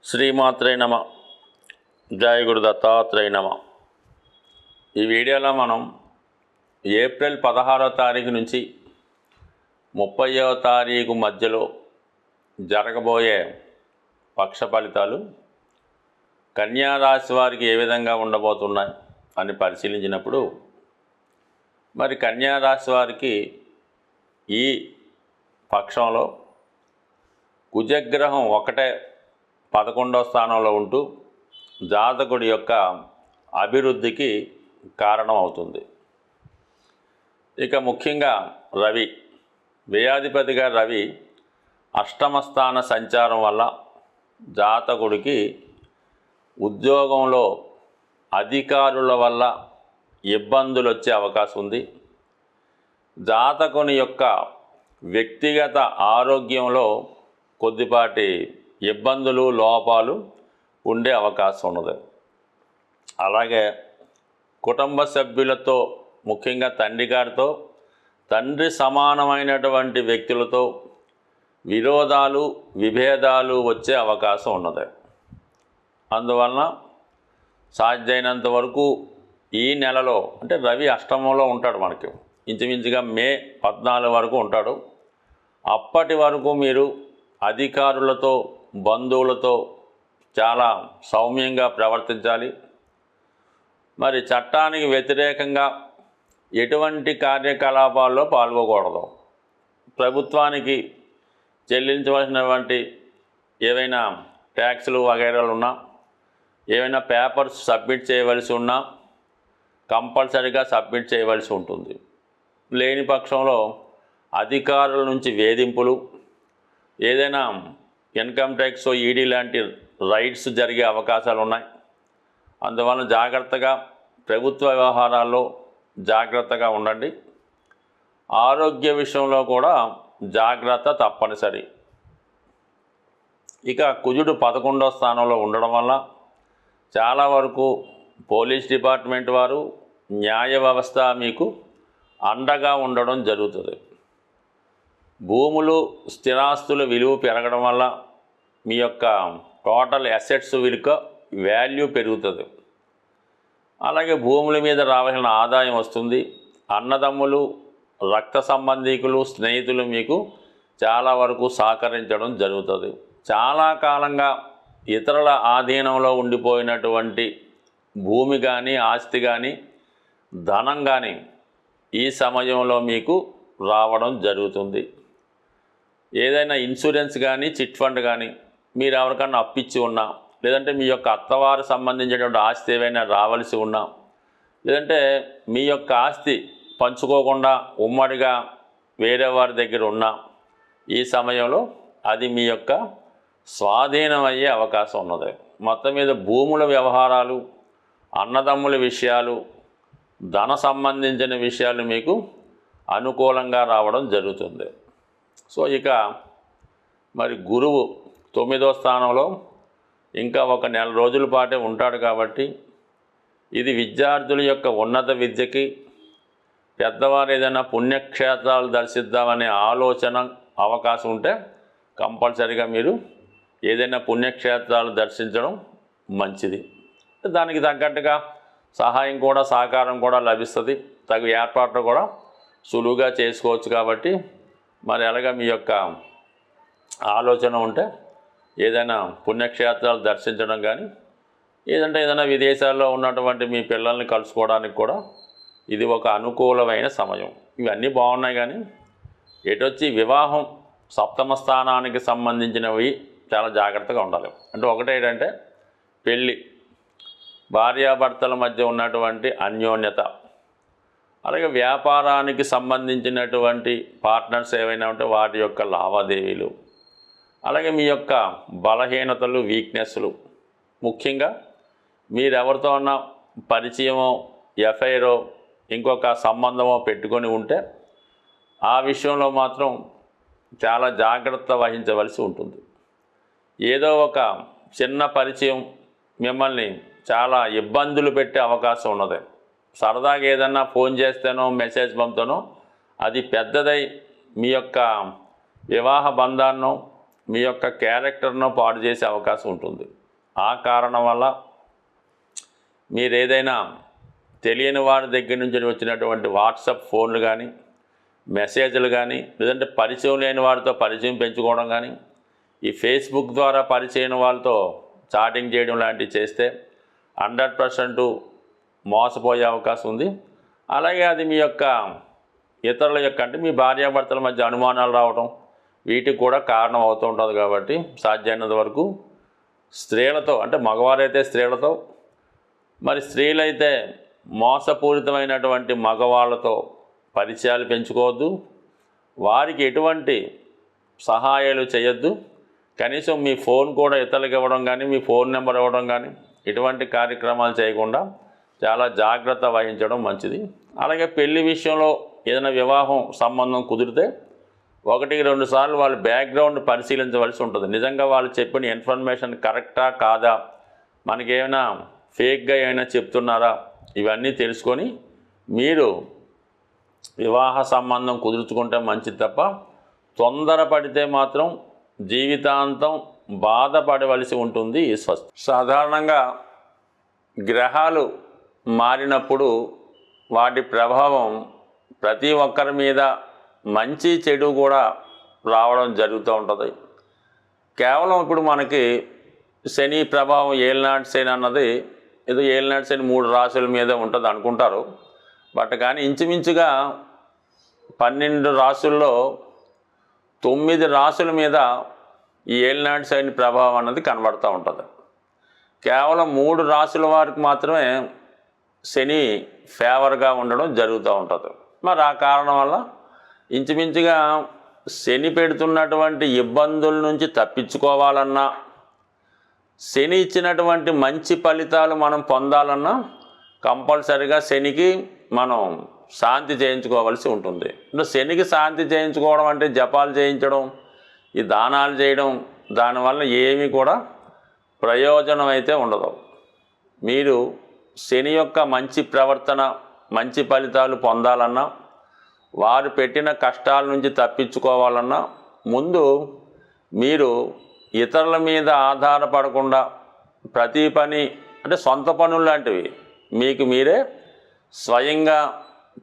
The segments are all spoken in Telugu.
శ్రీమాత్రే నమ. జయ గురు దత్తాత్రేయ నమ. ఈ వీడియోలో మనం ఏప్రిల్ 16వ తారీఖు నుంచి 30వ తారీఖు మధ్యలో జరగబోయే పక్ష ఫలితాలు కన్యా రాశి వారికి ఏ విధంగా ఉండబోతున్నాయి అని పరిశీలించినప్పుడు, మరి కన్యా రాశి వారికి ఈ పక్షంలో కుజగ్రహం ఒకటే 11వ స్థానంలో ఉంటూ జాతకుడి యొక్క అభివృద్ధికి కారణం అవుతుంది. ఇక ముఖ్యంగా రవి, వ్యయాధిపతిగా రవి అష్టమ స్థాన సంచారం వల్ల జాతకుడికి ఉద్యోగంలో అధికారుల వల్ల ఇబ్బందులు వచ్చే అవకాశం ఉంది. జాతకుని యొక్క వ్యక్తిగత ఆరోగ్యంలో కొద్దిపాటి ఇబ్బందులు, లోపాలు ఉండే అవకాశం ఉన్నది. అలాగే కుటుంబ సభ్యులతో, ముఖ్యంగా తండ్రి గారితో, తండ్రి సమానమైనటువంటి వ్యక్తులతో విరోధాలు, విభేదాలు వచ్చే అవకాశం ఉన్నది. అందువలన సాధ్యమైనంత వరకు ఈ నెలలో, అంటే రవి అష్టమంలో ఉంటాడు, మనకి ఇంచుమించుగా మే 14 వరకు ఉంటాడు. అప్పటి వరకు మీరు అధికారులతో, బంధువులతో చాలా సౌమ్యంగా ప్రవర్తించాలి. మరి చట్టానికి వ్యతిరేకంగా ఎటువంటి కార్యకలాపాల్లో పాల్గొకూడదు. ప్రభుత్వానికి చెల్లించవలసినటువంటి ఏవైనా ట్యాక్సులు వగైరాలు ఉన్నా, ఏవైనా పేపర్స్ సబ్మిట్ చేయవలసి ఉన్నా కంపల్సరీగా సబ్మిట్ చేయవలసి ఉంటుంది. లేని పక్షంలో అధికారుల నుంచి వేధింపులు, ఏదైనా ఇన్కమ్ ట్యాక్స్, ఈడీ లాంటి రైడ్స్ జరిగే అవకాశాలు ఉన్నాయి. అందువలన జాగ్రత్తగా ప్రభుత్వ వ్యవహారాల్లో జాగ్రత్తగా ఉండండి. ఆరోగ్య విషయంలో కూడా జాగ్రత్త తప్పనిసరి. ఇక కుజుడు 11వ స్థానంలో ఉండడం వల్ల చాలా వరకు పోలీస్ డిపార్ట్మెంట్ వారు, న్యాయ వ్యవస్థ మీకు అండగా ఉండడం జరుగుతుంది. భూములు, స్థిరాస్తుల విలువ పెరగడం వల్ల మీ యొక్క టోటల్ అసెట్స్ విలువ వాల్యూ పెరుగుతుంది. అలాగే భూముల మీద రావాల్సిన ఆదాయం వస్తుంది. అన్నదమ్ములు, రక్త సంబంధికులు, స్నేహితులు మీకు చాలా వరకు సహకరించడం జరుగుతుంది. చాలా కాలంగా ఇతరుల ఆధీనంలో ఉండిపోయినటువంటి భూమి కానీ, ఆస్తి కానీ, ధనం కానీ ఈ సమయంలో మీకు రావడం జరుగుతుంది. ఏదైనా ఇన్సూరెన్స్ కానీ, చిట్ ఫండ్ కానీ మీరు ఎవరికన్నా అప్పిచ్చి ఉన్నా, లేదంటే మీ యొక్క అత్తవారు సంబంధించినటువంటి ఆస్తి ఏవైనా రావాల్సి ఉన్నా, లేదంటే మీ యొక్క ఆస్తి పంచుకోకుండా ఉమ్మడిగా వేరే వారి దగ్గర ఉన్నా, ఈ సమయంలో అది మీ యొక్క స్వాధీనం అయ్యే అవకాశం ఉన్నది. మొత్తం మీద భూముల వ్యవహారాలు, అన్నదమ్ముల విషయాలు, ధన సంబంధించిన విషయాలు మీకు అనుకూలంగా రావడం జరుగుతుంది. సో ఇక మరి గురువు 9వ స్థానంలో ఇంకా ఒక నెల రోజుల పాటే ఉంటాడు కాబట్టి ఇది విద్యార్థుల యొక్క ఉన్నత విద్యకి, పెద్దవారు ఏదైనా పుణ్యక్షేత్రాలు దర్శిద్దామనే ఆలోచన అవకాశం ఉంటే కంపల్సరీగా మీరు ఏదైనా పుణ్యక్షేత్రాలు దర్శించడం మంచిది. దానికి తగ్గట్టుగా సహాయం కూడా, సహకారం కూడా లభిస్తుంది. తగు ఏర్పాట్లు కూడా సులువుగా చేసుకోవచ్చు. కాబట్టి మరి అలాగా మీ యొక్క ఆలోచన ఉంటే ఏదైనా పుణ్యక్షేత్రాలు దర్శించడం కానీ, ఏదైనా విదేశాల్లో ఉన్నటువంటి మీ పిల్లల్ని కలుసుకోవడానికి కూడా ఇది ఒక అనుకూలమైన సమయం. ఇవన్నీ బాగున్నాయి. కానీ ఎటొచ్చి వివాహం, సప్తమ స్థానానికి సంబంధించినవి చాలా జాగ్రత్తగా ఉండాలి. అంటే ఒకటేంటంటే పెళ్ళి, భార్యాభర్తల మధ్య ఉన్నటువంటి అన్యోన్యత, అలాగే వ్యాపారానికి సంబంధించినటువంటి పార్ట్నర్స్ ఏవైనా ఉంటే వాటి యొక్క లావాదేవీలు, అలాగే మీ యొక్క బలహీనతలు, వీక్నెస్లు, ముఖ్యంగా మీరెవరితో ఉన్న పరిచయమో, ఎఫ్ఐఆరో, ఇంకొక సంబంధమో పెట్టుకొని ఉంటే ఆ విషయంలో మాత్రం చాలా జాగ్రత్త వహించవలసి ఉంటుంది. ఏదో ఒక చిన్న పరిచయం మిమ్మల్ని చాలా ఇబ్బందులు పెట్టే అవకాశం ఉన్నది. సరదాగా ఏదన్నా ఫోన్ చేస్తేనో, మెసేజ్ పంపుతానో అది పెద్దదై మీ యొక్క వివాహ బంధాన్నో, మీ యొక్క క్యారెక్టర్ను పాడు చేసే అవకాశం ఉంటుంది. ఆ కారణం వల్ల మీరు ఏదైనా తెలియని వారి దగ్గర నుంచి వచ్చినటువంటి వాట్సాప్ ఫోన్లు కానీ, మెసేజ్లు కానీ, లేదంటే పరిచయం లేని వారితో పరిచయం పెంచుకోవడం కానీ, ఈ ఫేస్బుక్ ద్వారా పరిచయం వాళ్ళతో చాటింగ్ చేయడం లాంటివి చేస్తే 100% మోసపోయే అవకాశం ఉంది. అలాగే అది మీ యొక్క ఇతరుల యొక్క అంటే మీ భార్యాభర్తల మధ్య అనుమానాలు రావడం వీటికి కూడా కారణం అవుతూ ఉంటుంది. కాబట్టి సాధ్యమైనంత వరకు స్త్రీలతో అంటే మగవారైతే స్త్రీలతో, మరి స్త్రీలైతే మోసపూరితమైనటువంటి మగవాళ్ళతో పరిచయాలు పెంచుకోవద్దు. వారికి ఎటువంటి సహాయాలు చేయొద్దు. కనీసం మీ ఫోన్ కూడా ఇతరులకు ఇవ్వడం కానీ, మీ ఫోన్ నెంబర్ ఇవ్వడం కానీ ఇటువంటి కార్యక్రమాలు చేయకుండా చాలా జాగ్రత్త వహించడం మంచిది. అలాగే పెళ్లి విషయంలో ఏదైనా వివాహం సంబంధం కుదిరితే 1-2 సార్లు వాళ్ళ బ్యాక్గ్రౌండ్ పరిశీలించవలసి ఉంటుంది. నిజంగా వాళ్ళు చెప్పిన ఇన్ఫర్మేషన్ కరెక్టా కాదా, మనకేమైనా ఫేక్గా ఏమైనా చెప్తున్నారా, ఇవన్నీ తెలుసుకొని మీరు వివాహ సంబంధం కుదుర్చుకుంటే మంచిది తప్ప తొందరపడితే మాత్రం జీవితాంతం బాధపడవలసి ఉంటుంది. సాధారణంగా గ్రహాలు మారినప్పుడు వాటి ప్రభావం ప్రతి ఒక్కరి మీద మంచి చెడు కూడా రావడం జరుగుతూ ఉంటుంది. కేవలం ఇప్పుడు మనకి శని ప్రభావం ఏలినాటి శని అన్నది ఏదో ఏలినాటి శని 3 రాశుల మీద ఉంటుంది అనుకుంటారు. బట్ కానీ ఇంచుమించుగా 12 రాశుల్లో 9 రాశుల మీద ఈ ఏలినాటి శని ప్రభావం అన్నది కనబడుతూ ఉంటుంది. కేవలం 3 రాశుల వారికి మాత్రమే శని ఫేవర్గా ఉండడం జరుగుతూ ఉంటుంది. మరి ఆ కారణం వల్ల ఇంచుమించుగా శని పెడుతున్నటువంటి ఇబ్బందుల నుంచి తప్పించుకోవాలన్నా, శని ఇచ్చినటువంటి మంచి ఫలితాలు మనం పొందాలన్నా కంపల్సరిగా శనికి మనం శాంతి చేయించుకోవాల్సి ఉంటుంది. అంటే శనికి శాంతి చేయించుకోవడం అంటే జపాలు చేయించడం, ఈ దానాలు చేయడం, దానివల్ల ఏమీ కూడా ప్రయోజనం అయితే ఉండదు. మీరు శని యొక్క మంచి ప్రవర్తన, మంచి ఫలితాలు పొందాలన్నా, వారు పెట్టిన కష్టాల నుంచి తప్పించుకోవాలన్నా ముందు మీరు ఇతరుల మీద ఆధారపడకుండా ప్రతి పని అంటే సొంత పనులు లాంటివి మీకు మీరే స్వయంగా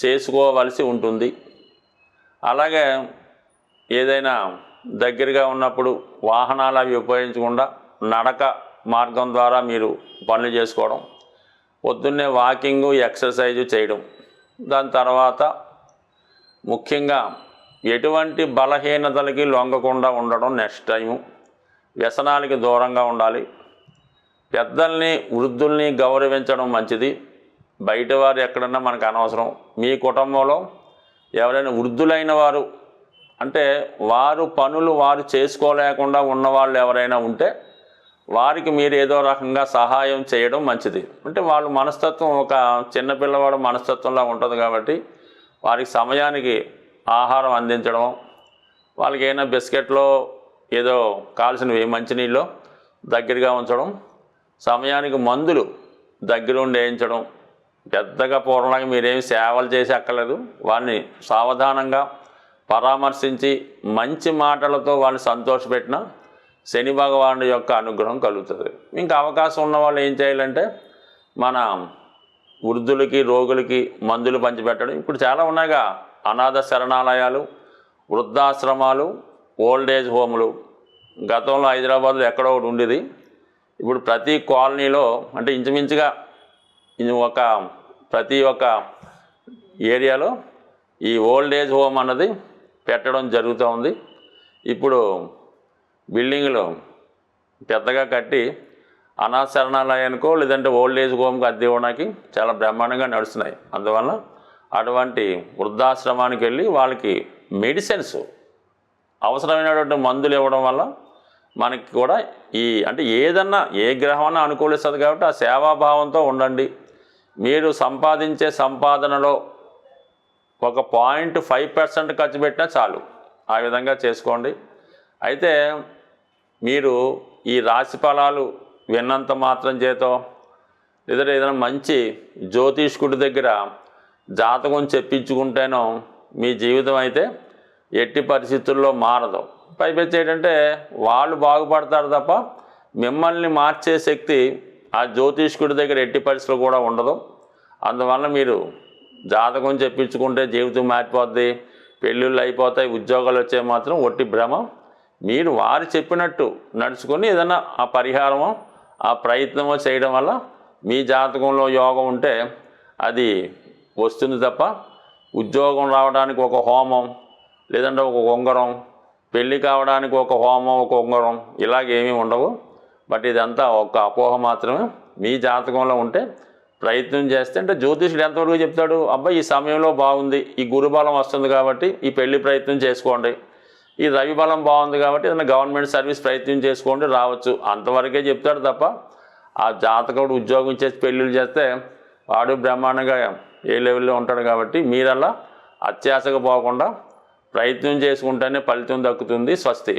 చేసుకోవలసి ఉంటుంది. అలాగే ఏదైనా దగ్గరగా ఉన్నప్పుడు వాహనాలు అవి ఉపయోగించకుండా నడక మార్గం ద్వారా మీరు పనులు చేసుకోవడం, పొద్దున్నే వాకింగు ఎక్సర్సైజు చేయడం, దాని తర్వాత ముఖ్యంగా ఎటువంటి బలహీనతలకి లొంగకుండా ఉండడం, నెక్స్ట్ టైము వ్యసనాలకి దూరంగా ఉండాలి. పెద్దల్ని వృద్ధుల్ని గౌరవించడం మంచిది. బయట వారు ఎక్కడన్నా మనకు అనవసరం. మీ కుటుంబంలో ఎవరైనా వృద్ధులైన వారు అంటే వారు పనులు వారు చేసుకోలేకుండా ఉన్నవాళ్ళు ఎవరైనా ఉంటే వారికి మీరు ఏదో రకంగా సహాయం చేయడం మంచిది. అంటే వాళ్ళ మనస్తత్వం ఒక చిన్నపిల్లవాడు మనస్తత్వంలా ఉంటుంది కాబట్టి వారికి సమయానికి ఆహారం అందించడం, వాళ్ళకి ఏమైనా బిస్కెట్లో ఏదో కావాల్సినవి మంచినీళ్ళు దగ్గరగా ఉంచడం, సమయానికి మందులు దగ్గరుండి వేయించడం. పెద్దగా పూర్వంలాగా మీరేమి సేవలు చేసి అక్కర్లేదు. వారిని సావధానంగా పరామర్శించి మంచి మాటలతో వాళ్ళని సంతోషపెట్టిన శని భగవానుడి యొక్క అనుగ్రహం కలుగుతుంది. ఇంకా అవకాశం ఉన్న వాళ్ళు ఏం చేయాలంటే మన వృద్ధులకి రోగులకి మందులు పంచిపెట్టడం. ఇప్పుడు చాలా ఉన్నాయిగా అనాథ శరణాలయాలు, వృద్ధాశ్రమాలు, ఓల్డ్ ఏజ్ హోములు. గతంలో హైదరాబాద్లో ఎక్కడో ఒకటి ఉండేది. ఇప్పుడు ప్రతి కాలనీలో అంటే ఇంచుమించుగా ప్రతి ఒక్క ఏరియాలో ఈ ఓల్డ్ ఏజ్ హోమ్ అన్నది పెట్టడం జరుగుతూ ఉంది. ఇప్పుడు బిల్డింగ్లు పెద్దగా కట్టి అనాథ శరణాలయానికో లేదంటే ఓల్డ్ ఏజ్ హోమ్కి అద్దె ఇవ్వడానికి చాలా బ్రహ్మాండంగా నడుస్తున్నాయి. అందువల్ల అటువంటి వృద్ధాశ్రమానికి వెళ్ళి వాళ్ళకి మెడిసిన్స్ అవసరమైనటువంటి మందులు ఇవ్వడం వల్ల మనకి కూడా అంటే ఏదన్నా ఏ గ్రహమన్నా అనుకూలిస్తుంది కాబట్టి ఆ సేవాభావంతో ఉండండి. మీరు సంపాదించే సంపాదనలో ఒక 0.5% ఖర్చు పెట్టినా చాలు. ఆ విధంగా చేసుకోండి. అయితే మీరు ఈ రాశి ఫలాలు విన్నంత మాత్రం చేతో లేదా ఏదైనా మంచి జ్యోతిష్కుడి దగ్గర జాతకం చెప్పించుకుంటేనో మీ జీవితం అయితే ఎట్టి పరిస్థితుల్లో మారదు. పైపెచ్చి ఏంటంటే వాళ్ళు బాగుపడతారు తప్ప మిమ్మల్ని మార్చే శక్తి ఆ జ్యోతిష్కుడి దగ్గర ఎట్టి పరిస్థితులు కూడా ఉండదు. అందువల్ల మీరు జాతకం చెప్పించుకుంటే జీవితం మారిపోద్ది, పెళ్ళిళ్ళు అయిపోతాయి, ఉద్యోగాలు వచ్చే మాత్రం ఒట్టి భ్రమ. మీరు వారు చెప్పినట్టు నడుచుకొని ఏదైనా ఆ పరిహారమో ఆ ప్రయత్నమో చేయడం వల్ల మీ జాతకంలో యోగం ఉంటే అది వస్తుంది తప్ప ఉద్యోగం రావడానికి ఒక హోమం, లేదంటే ఒక ఉంగరం, పెళ్ళి కావడానికి ఒక హోమం, ఒక ఉంగరం ఇలాగేమీ ఉండవు. బట్ ఇదంతా ఒక అపోహ మాత్రమే. మీ జాతకంలో ఉంటే ప్రయత్నం చేస్తే, అంటే జ్యోతిషుడు ఎంతవరకు చెప్తాడు, అబ్బాయి ఈ సమయంలో బాగుంది, ఈ గురుబలం వస్తుంది కాబట్టి ఈ పెళ్లి ప్రయత్నం చేసుకోండి, ఈ రవి బలం బాగుంది కాబట్టి ఏదైనా గవర్నమెంట్ సర్వీస్ ప్రయత్నం చేసుకోండి, రావచ్చు, అంతవరకే చెప్తాడు తప్ప ఆ జాతకుడు ఉద్యోగం చేసి పెళ్ళిళ్ళు చేస్తే వాడు బ్రహ్మాండంగా ఏ లెవెల్లో ఉంటాడు. కాబట్టి మీరలా అత్యాశగా పోకుండా ప్రయత్నం చేసుకుంటేనే ఫలితం దక్కుతుంది. స్వస్తి.